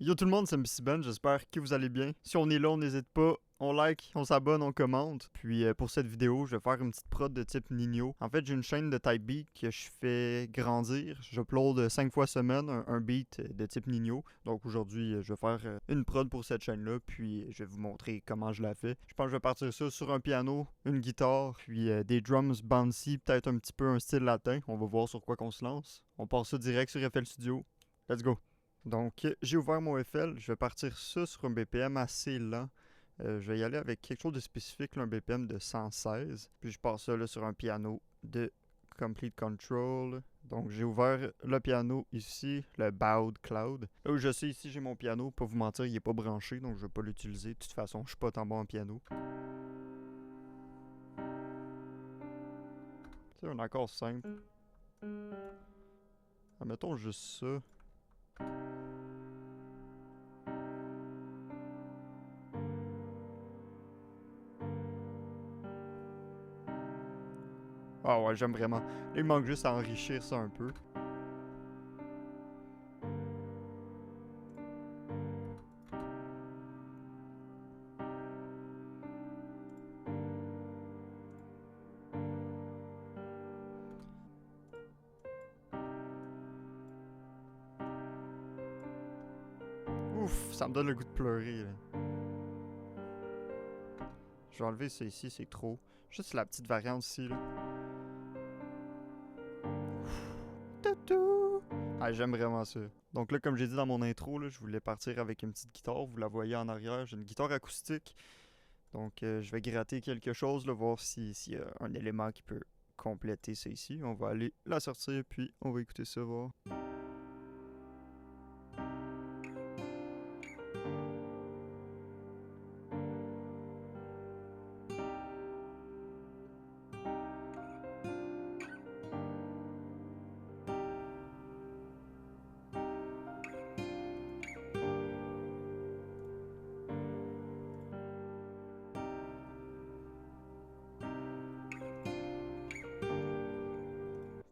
Yo tout le monde, c'est MC Ben, j'espère que vous allez bien. Si on est là, on n'hésite pas, on like, on s'abonne, on commente. Puis pour cette vidéo, je vais faire une petite prod de type Nino. En fait, j'ai une chaîne de type beat que je fais grandir. J'upload 5 fois semaine un beat de type Nino. Donc aujourd'hui, je vais faire une prod pour cette chaîne-là, puis je vais vous montrer comment je la fais. Je pense que je vais partir ça sur un piano, une guitare, puis des drums bouncy, peut-être un petit peu un style latin. On va voir sur quoi qu'on se lance. On part ça direct sur FL Studio. Let's go! Donc, j'ai ouvert mon FL. Je vais partir ça sur un BPM assez lent. Je vais y aller avec quelque chose de spécifique, là, un BPM de 116. Puis je passe ça là, sur un piano de Complete Control. Donc, j'ai ouvert le piano ici, le Bowed Cloud. Là où je sais, ici, j'ai mon piano. Pour vous mentir, il n'est pas branché, donc je ne vais pas l'utiliser. De toute façon, je suis pas tant bon en piano. C'est un accord simple. Mettons juste ça. Ah ouais, j'aime vraiment. Là, il manque juste à enrichir ça un peu. Ouf, ça me donne le goût de pleurer, là. Je vais enlever ça ici, c'est trop. Juste la petite variante ici, là. Ah, j'aime vraiment ça. Donc là, comme j'ai dit dans mon intro, là, je voulais partir avec une petite guitare. Vous la voyez en arrière, j'ai une guitare acoustique. Donc je vais gratter quelque chose, là, voir s'il y a un élément qui peut compléter ça ici. On va aller la sortir, puis on va écouter ça, voir.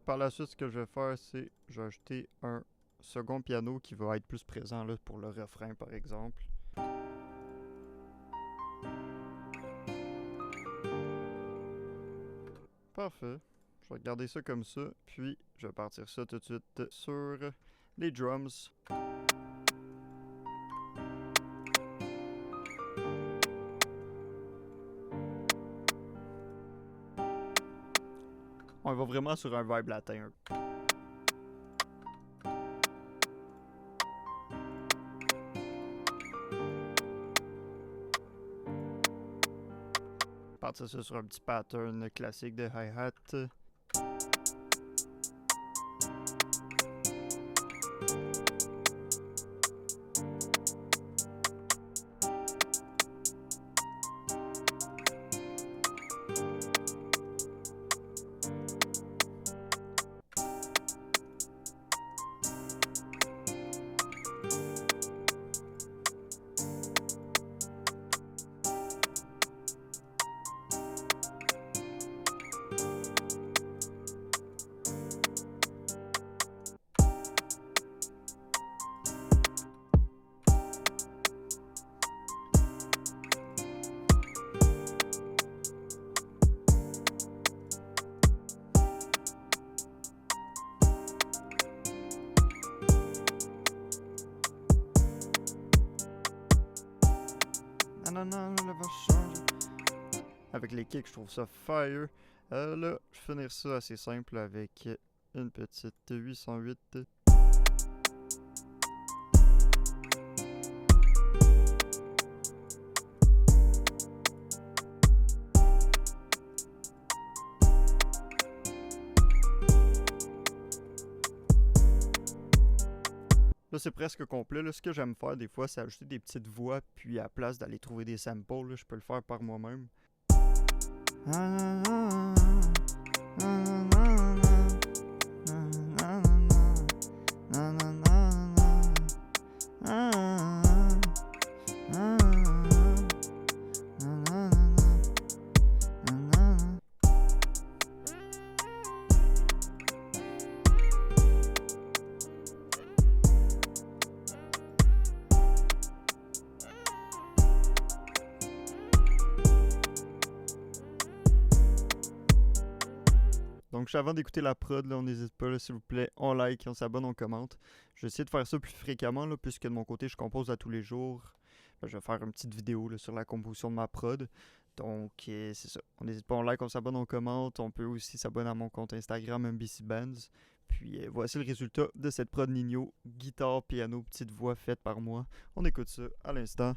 Par la suite, ce que je vais faire, c'est je vais ajouter un second piano qui va être plus présent là, pour le refrain, par exemple. Parfait. Je vais garder ça comme ça, puis je vais partir ça tout de suite sur les drums. On va vraiment sur un vibe latin. Partir ça sur un petit pattern classique de hi-hat. Non, là, va changer. Avec les kicks, je trouve ça fire. Là, je vais finir ça assez simple avec une petite 808. Là, c'est presque complet. Là, ce que j'aime faire des fois, c'est ajouter des petites voix, puis à la place d'aller trouver des samples, là, je peux le faire par moi-même. Donc, juste avant d'écouter la prod, là, on n'hésite pas, là, s'il vous plaît, on like, on s'abonne, on commente. Je vais essayer de faire ça plus fréquemment, là, puisque de mon côté, je compose à tous les jours. Ben, je vais faire une petite vidéo là, sur la composition de ma prod. Donc, c'est ça. On n'hésite pas, on like, on s'abonne, on commente. On peut aussi s'abonner à mon compte Instagram, MBC Bands. Puis, voici le résultat de cette prod Nino. Guitare, piano, petite voix faite par moi. On écoute ça à l'instant.